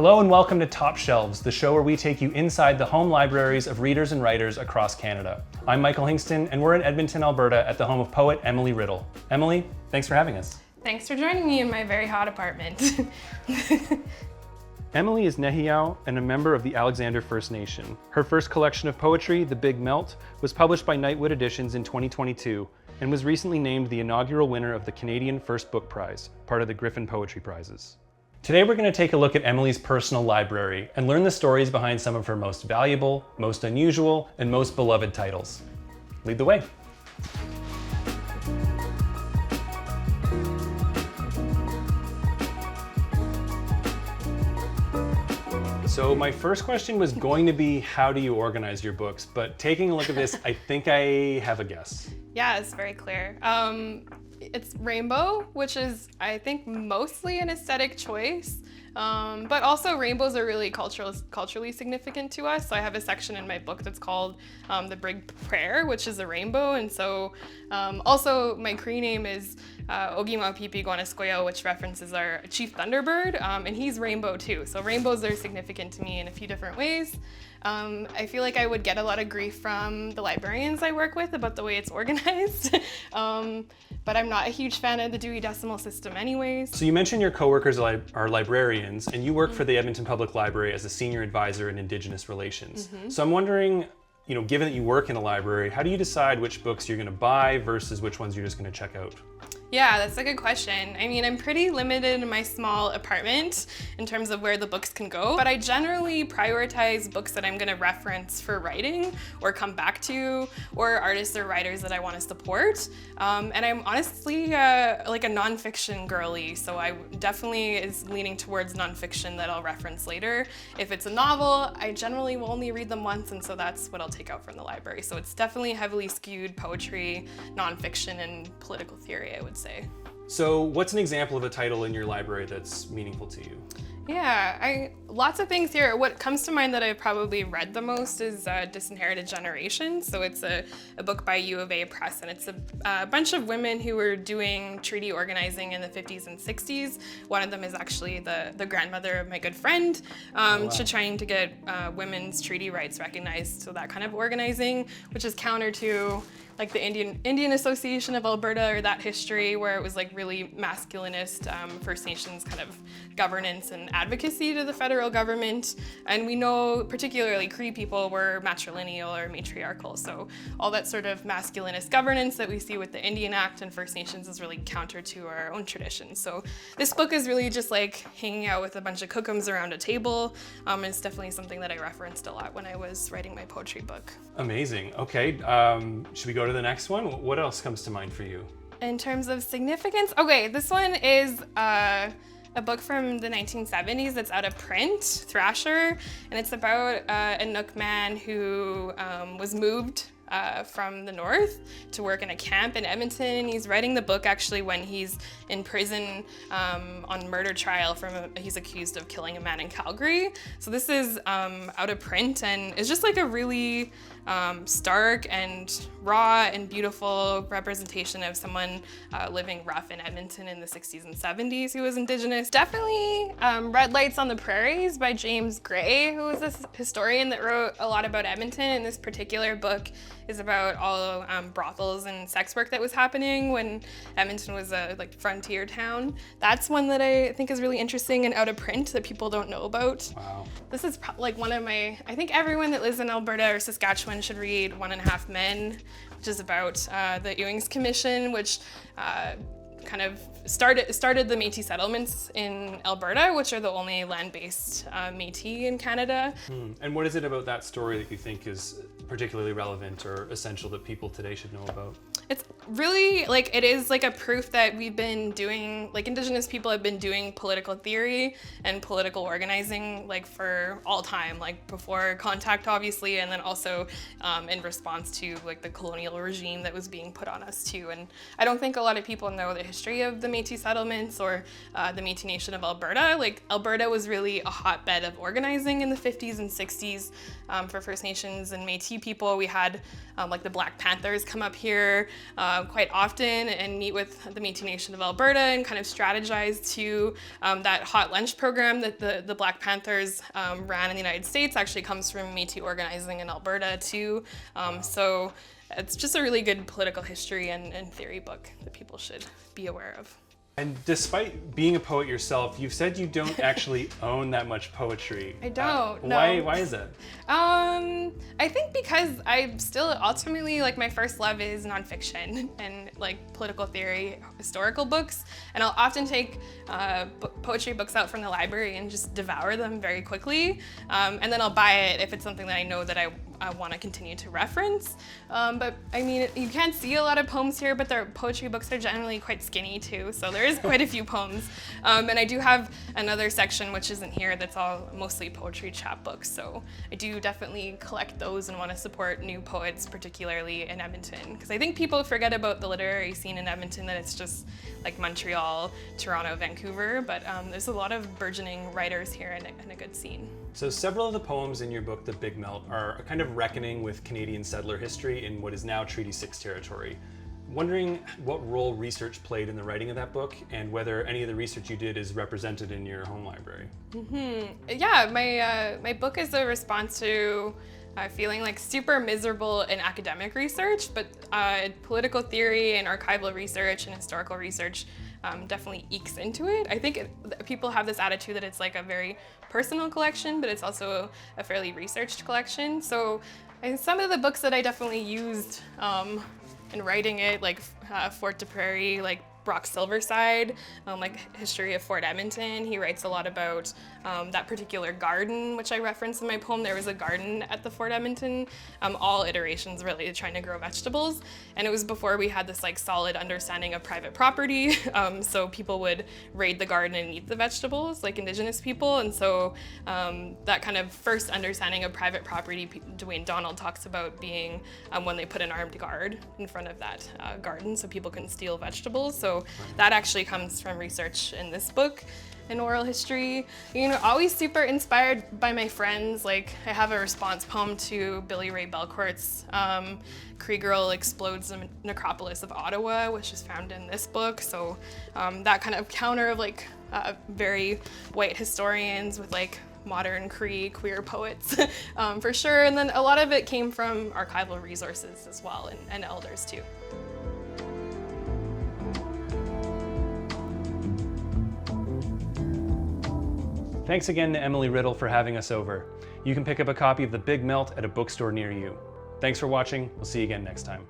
Hello and welcome to Top Shelves, the show where we take you inside the home libraries of readers and writers across Canada. I'm Michael Hingston, and we're in Edmonton, Alberta at the home of poet Emily Riddle. Emily, thanks for having us. Thanks for joining me in my very hot apartment. Emily is Nehiyaw and a member of the Alexander First Nation. Her first collection of poetry, The Big Melt, was published by Nightwood Editions in 2022 and was recently named the inaugural winner of the Canadian First Book Prize, part of the Griffin Poetry Prizes. Today we're going to take a look at Emily's personal library and learn the stories behind some of her most valuable, most unusual, and most beloved titles. Lead the way. So my first question was going to be, how do you organize your books? But taking a look at this, I think I have a guess. Yeah, it's very clear. It's rainbow, which is, I think, mostly an aesthetic choice. But also rainbows are really culturally significant to us. So I have a section in my book that's called The Big Prayer, which is a rainbow. And so also my Cree name is Okimâw Pipikwan Iskwêw, which references our chief thunderbird, and he's rainbow too. So rainbows are significant to me in a few different ways. I feel like I would get a lot of grief from the librarians I work with about the way it's organized. But I'm not a huge fan of the Dewey Decimal System anyways. So you mentioned your coworkers are librarians, and you work for the Edmonton Public Library as a senior advisor in Indigenous Relations. So I'm wondering, given that you work in a library, how do you decide which books you're going to buy versus which ones you're just going to check out? Yeah, that's a good question. I mean, I'm pretty limited in my small apartment in terms of where the books can go, but I generally prioritize books that I'm gonna reference for writing or come back to, or artists or writers that I want to support. And I'm honestly like a nonfiction girly, so I definitely is leaning towards nonfiction that I'll reference later. If it's a novel, I generally will only read them once, and so that's what I'll take out from the library. So it's definitely heavily skewed poetry, nonfiction, and political theory, I would say. So what's an example of a title in your library that's meaningful to you? Yeah, lots of things here. What comes to mind that I've probably read the most is Disinherited Generations. So it's a book by U of A Press, and it's a bunch of women who were doing treaty organizing in the 50s and 60s. One of them is actually the grandmother of my good friend, trying to get women's treaty rights recognized. So that kind of organizing, which is counter to like the Indian Association of Alberta, or that history where it was like really masculinist First Nations kind of governance and advocacy to the federal government. And we know particularly Cree people were matrilineal or matriarchal. So all that sort of masculinist governance that we see with the Indian Act and First Nations is really counter to our own traditions. So this book is really just like hanging out with a bunch of kookums around a table. And it's definitely something that I referenced a lot when I was writing my poetry book. Amazing. Okay, should we go to the next one? What else comes to mind for you? In terms of significance, okay, this one is a book from the 1970s that's out of print, Thrasher, and it's about a Inuk man who was moved from the north to work in a camp in Edmonton. He's writing the book actually when he's in prison on murder trial he's accused of killing a man in Calgary. So this is out of print, and it's just like a really stark and raw and beautiful representation of someone living rough in Edmonton in the 60s and 70s who was Indigenous. Definitely Red Lights on the Prairies by James Gray, who was this historian that wrote a lot about Edmonton, and this particular book is about all brothels and sex work that was happening when Edmonton was a frontier town. That's one that I think is really interesting and out of print that people don't know about. Wow. This is like one of my, I think everyone that lives in Alberta or Saskatchewan should read 1.5 Men, which is about the Ewing's Commission, which kind of started the Métis settlements in Alberta, which are the only land-based Métis in Canada. And what is it about that story that you think is particularly relevant or essential that people today should know about? It's really it is like a proof that we've been doing, Indigenous people have been doing political theory and political organizing for all time, before contact obviously, and then also in response to the colonial regime that was being put on us too. And I don't think a lot of people know the history of the Métis settlements or the Métis Nation of Alberta. Alberta was really a hotbed of organizing in the 50s and 60s for First Nations and Métis people. We had the Black Panthers come up here quite often and meet with the Métis Nation of Alberta and kind of strategize to that hot lunch program that the Black Panthers ran in the United States actually comes from Métis organizing in Alberta too. So it's just a really good political history and theory book that people should be aware of. And despite being a poet yourself, you've said you don't actually own that much poetry. I don't, no. Why is that? I think because I still ultimately, like, my first love is nonfiction and like political theory, historical books. And I'll often take poetry books out from the library and just devour them very quickly. And then I'll buy it if it's something that I know that I want to continue to reference. But I mean, you can't see a lot of poems here, but their poetry books are generally quite skinny too. So there is quite a few poems. And I do have another section, which isn't here, that's all mostly poetry chapbooks. So I do definitely collect those and want to support new poets, particularly in Edmonton. Because I think people forget about the literary scene in Edmonton, that it's just like Montreal, Toronto, Vancouver, but there's a lot of burgeoning writers here and a good scene. So several of the poems in your book, The Big Melt, are a kind of reckoning with Canadian settler history in what is now Treaty 6 territory. Wondering what role research played in the writing of that book and whether any of the research you did is represented in your home library. Yeah, my book is a response to feeling like super miserable in academic research, but political theory and archival research and historical research definitely ekes into it. I think people have this attitude that it's like a very personal collection, but it's also a fairly researched collection. So some of the books that I definitely used in writing it, like Fort de Prairie, like Brock Silverside, like history of Fort Edmonton. He writes a lot about that particular garden, which I referenced in my poem. There was a garden at the Fort Edmonton, all iterations really to trying to grow vegetables. And it was before we had this like solid understanding of private property. So people would raid the garden and eat the vegetables, like Indigenous people. And so that kind of first understanding of private property, Dwayne Donald talks about being when they put an armed guard in front of that garden so people couldn't steal vegetables. So that actually comes from research in this book in oral history. You know, always super inspired by my friends. Like I have a response poem to Billy Ray Belcourt's Cree Girl Explodes the Necropolis of Ottawa, which is found in this book. So that kind of counter of like very white historians with like modern Cree queer poets for sure. And then a lot of it came from archival resources as well and elders too. Thanks again to Emily Riddle for having us over. You can pick up a copy of The Big Melt at a bookstore near you. Thanks for watching. We'll see you again next time.